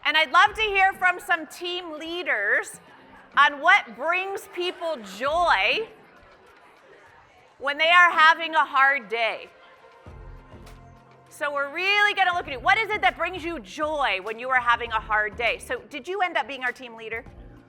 And I'd love to hear from some team leaders on what brings people joy when they are having a hard day. So we're really going to look at it. What is it that brings you joy when you are having a hard day? So did you end up being our team leader?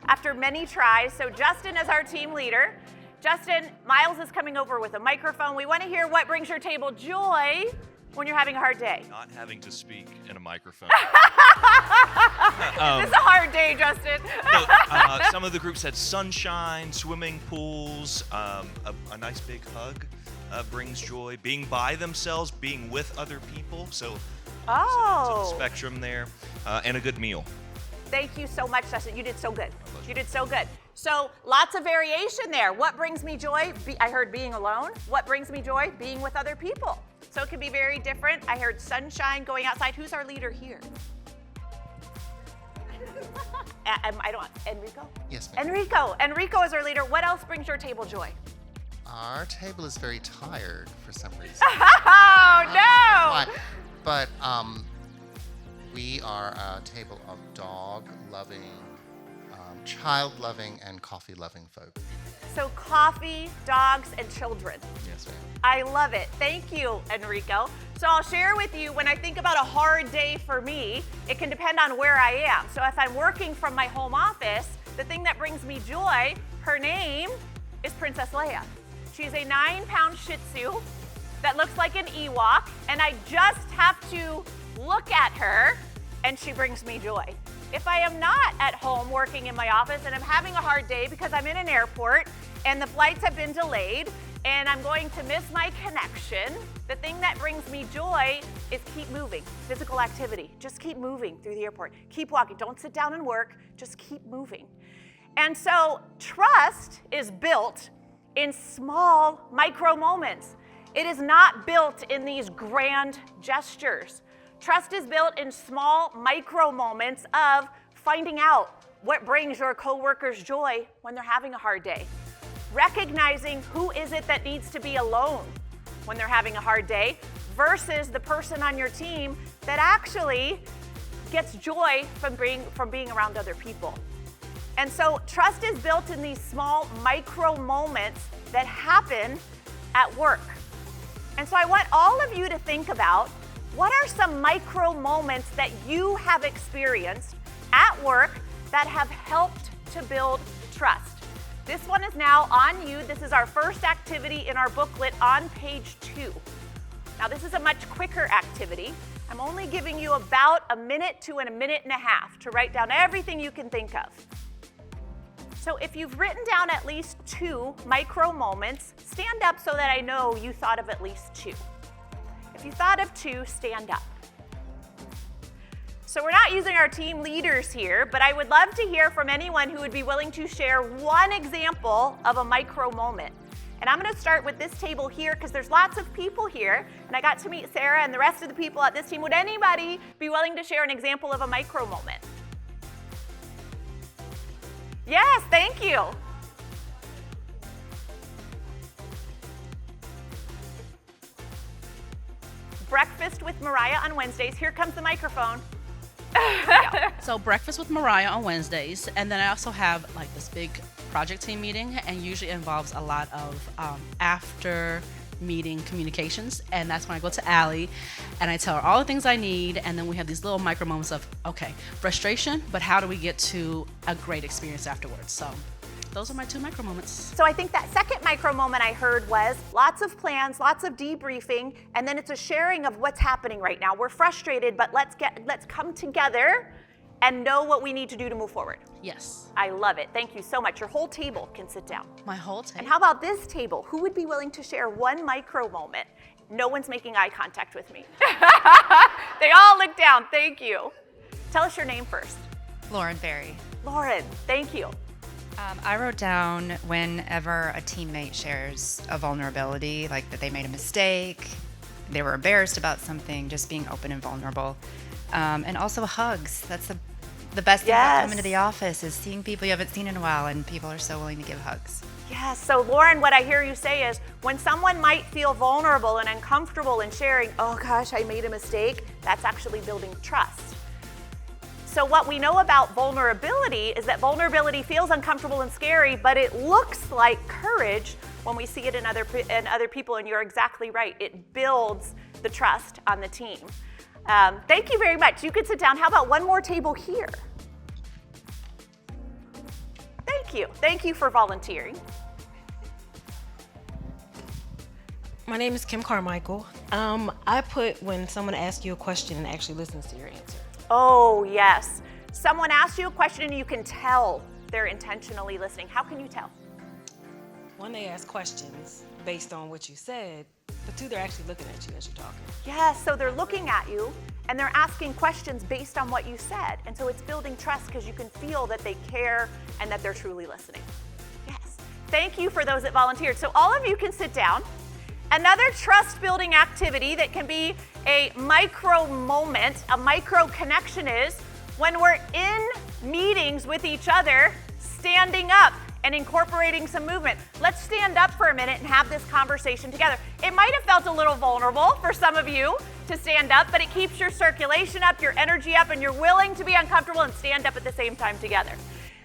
After many tries, so Justin is our team leader. Justin, Miles is coming over with a microphone. We want to hear what brings your table joy when you're having a hard day. Not having to speak in a microphone. This is a hard day, Justin. Some of the groups had sunshine, swimming pools, a nice big hug brings joy. Being by themselves, being with other people. So to the spectrum there, and a good meal. Thank you so much, Justin. You did so good. You did so good. So lots of variation there. What brings me joy? I heard being alone. What brings me joy? Being with other people. So it can be very different. I heard sunshine, going outside. Who's our leader here? Enrico? Yes, ma'am. Enrico is our leader. What else brings your table joy? Our table is very tired for some reason. Oh, no! But we are a table of dog-loving, child-loving, and coffee-loving folk. So coffee, dogs, and children. Yes, ma'am. I love it. Thank you, Enrico. So I'll share with you, when I think about a hard day for me, it can depend on where I am. So if I'm working from my home office, the thing that brings me joy, her name is Princess Leia. She's a 9-pound Shih Tzu that looks like an Ewok, and I just have to look at her, and she brings me joy. If I am not at home working in my office and I'm having a hard day because I'm in an airport and the flights have been delayed and I'm going to miss my connection, the thing that brings me joy is keep moving, physical activity. Just keep moving through the airport. Keep walking. Don't sit down and work. Just keep moving. And so trust is built in small micro moments. It is not built in these grand gestures. Trust is built in small micro moments of finding out what brings your coworkers joy when they're having a hard day. Recognizing who is it that needs to be alone when they're having a hard day versus the person on your team that actually gets joy from being around other people. And so trust is built in these small micro moments that happen at work. And so I want all of you to think about, what are some micro moments that you have experienced at work that have helped to build trust? This one is now on you. This is our first activity in our booklet on page 2. Now this is a much quicker activity. I'm only giving you about a minute to a minute and a half to write down everything you can think of. So if you've written down at least 2 micro moments, stand up so that I know you thought of at least 2. If you thought of 2, stand up. So we're not using our team leaders here, but I would love to hear from anyone who would be willing to share one example of a micro moment. And I'm going to start with this table here because there's lots of people here, and I got to meet Sarah and the rest of the people at this team. Would anybody be willing to share an example of a micro moment? Yes, thank you. Breakfast with Mariah on Wednesdays. Here comes the microphone. So breakfast with Mariah on Wednesdays, and then I also have like this big project team meeting, and usually involves a lot of after meeting communications, and that's when I go to Allie and I tell her all the things I need, and then we have these little micro moments of, okay, frustration, but how do we get to a great experience afterwards? So those are my 2 micro moments. So I think that second micro moment I heard was lots of plans, lots of debriefing, and then it's a sharing of what's happening right now. We're frustrated, but let's come together and know what we need to do to move forward. Yes. I love it. Thank you so much. Your whole table can sit down. My whole table. And how about this table? Who would be willing to share one micro moment? No one's making eye contact with me. They all look down. Thank you. Tell us your name first. Lauren Berry. Lauren, thank you. I wrote down whenever a teammate shares a vulnerability, like that they made a mistake, they were embarrassed about something, just being open and vulnerable. And also hugs. That's the best thing about coming to the office, is seeing people you haven't seen in a while, and people are so willing to give hugs. Yes, so Lauren, what I hear you say is when someone might feel vulnerable and uncomfortable in sharing, oh gosh, I made a mistake, that's actually building trust. so what we know about vulnerability is that vulnerability feels uncomfortable and scary, but it looks like courage when we see it in other people, and you're exactly right. It builds the trust on the team. Thank you very much. You can sit down. How about one more table here? Thank you. Thank you for volunteering. My name is Kim Carmichael. I put when someone asks you a question and actually listens to your answer. Oh, yes. Someone asks you a question and you can tell they're intentionally listening. How can you tell? One, they ask questions based on what you said, but two, they're actually looking at you as you're talking. Yes, so they're looking at you and they're asking questions based on what you said. And so it's building trust because you can feel that they care and that they're truly listening. Yes. Thank you for those that volunteered. So all of you can sit down. Another trust building activity that can be a micro moment, a micro connection is when we're in meetings with each other, standing up and incorporating some movement. Let's stand up for a minute and have this conversation together. It might have felt a little vulnerable for some of you to stand up, but it keeps your circulation up, your energy up, and you're willing to be uncomfortable and stand up at the same time together.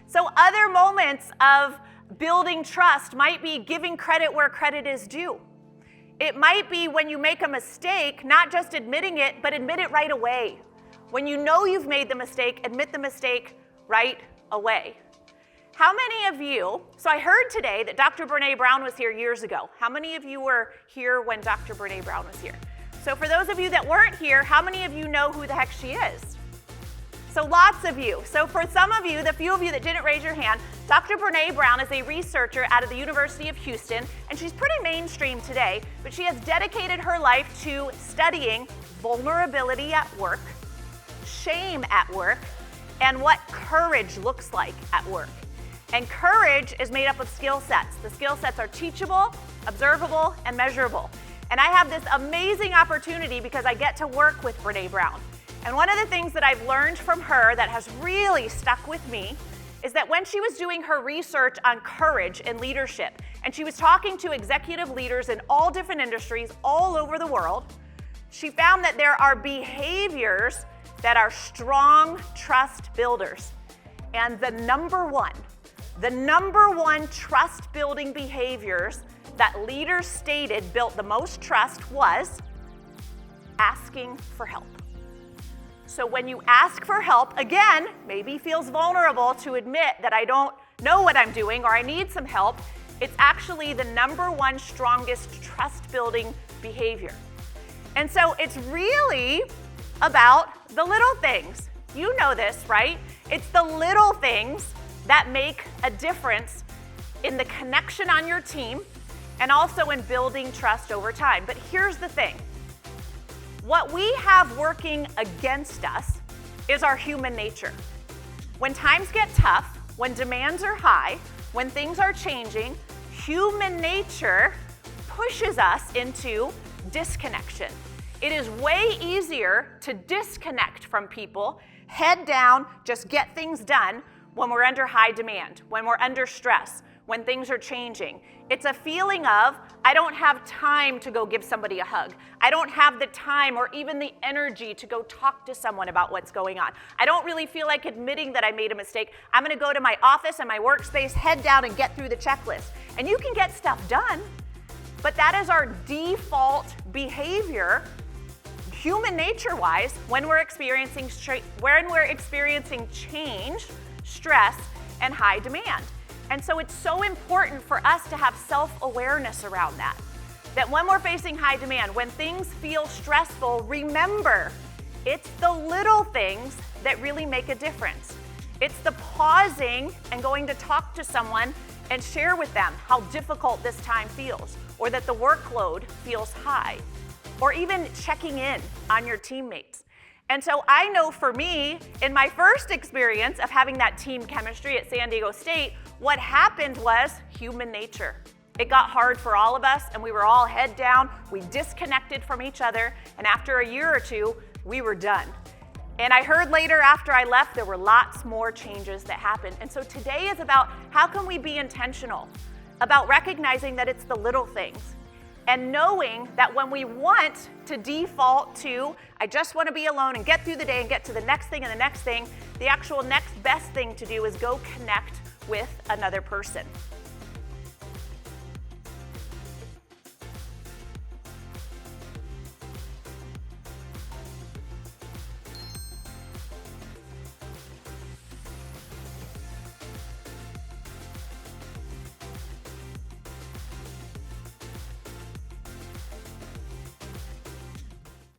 So other moments of building trust might be giving credit where credit is due. It might be when you make a mistake, not just admitting it, but admit it right away. When you know you've made the mistake, admit the mistake right away. How many of you, so I heard today that Dr. Brene Brown was here years ago. How many of you were here when Dr. Brene Brown was here? So for those of you that weren't here, how many of you know who the heck she is? So lots of you. So for some of you, the few of you that didn't raise your hand, Dr. Brene Brown is a researcher out of the University of Houston, and she's pretty mainstream today, but she has dedicated her life to studying vulnerability at work, shame at work, and what courage looks like at work. And courage is made up of skill sets. The skill sets are teachable, observable, and measurable. And I have this amazing opportunity because I get to work with Brene Brown. And one of the things that I've learned from her that has really stuck with me is that when she was doing her research on courage and leadership, and she was talking to executive leaders in all different industries all over the world, she found that there are behaviors that are strong trust builders. And the number one trust building behaviors that leaders stated built the most trust was asking for help. So when you ask for help, again, maybe feels vulnerable to admit that I don't know what I'm doing or I need some help, it's actually the number one strongest trust building behavior. And so it's really about the little things. You know this, right? It's the little things that make a difference in the connection on your team and also in building trust over time. But here's the thing. What we have working against us is our human nature. When times get tough, when demands are high, when things are changing, human nature pushes us into disconnection. It is way easier to disconnect from people, head down, just get things done when we're under high demand, when we're under stress, when things are changing. It's a feeling of, I don't have time to go give somebody a hug. I don't have the time or even the energy to go talk to someone about what's going on. I don't really feel like admitting that I made a mistake. I'm gonna go to my office and my workspace, head down and get through the checklist. And you can get stuff done, but that is our default behavior, human nature-wise, when we're experiencing change, stress, and high demand. And so it's so important for us to have self-awareness around that. That when we're facing high demand, when things feel stressful, remember, it's the little things that really make a difference. It's the pausing and going to talk to someone and share with them how difficult this time feels, or that the workload feels high, or even checking in on your teammates. And so I know for me, in my first experience of having that team chemistry at San Diego State, what happened was human nature. It got hard for all of us, and we were all head down. We disconnected from each other, and after a year or two, we were done. And I heard later after I left, there were lots more changes that happened. And so today is about how can we be intentional about recognizing that it's the little things. and knowing that when we want to default to, I just want to be alone and get through the day and get to the next thing and the next thing, the actual next best thing to do is go connect with another person.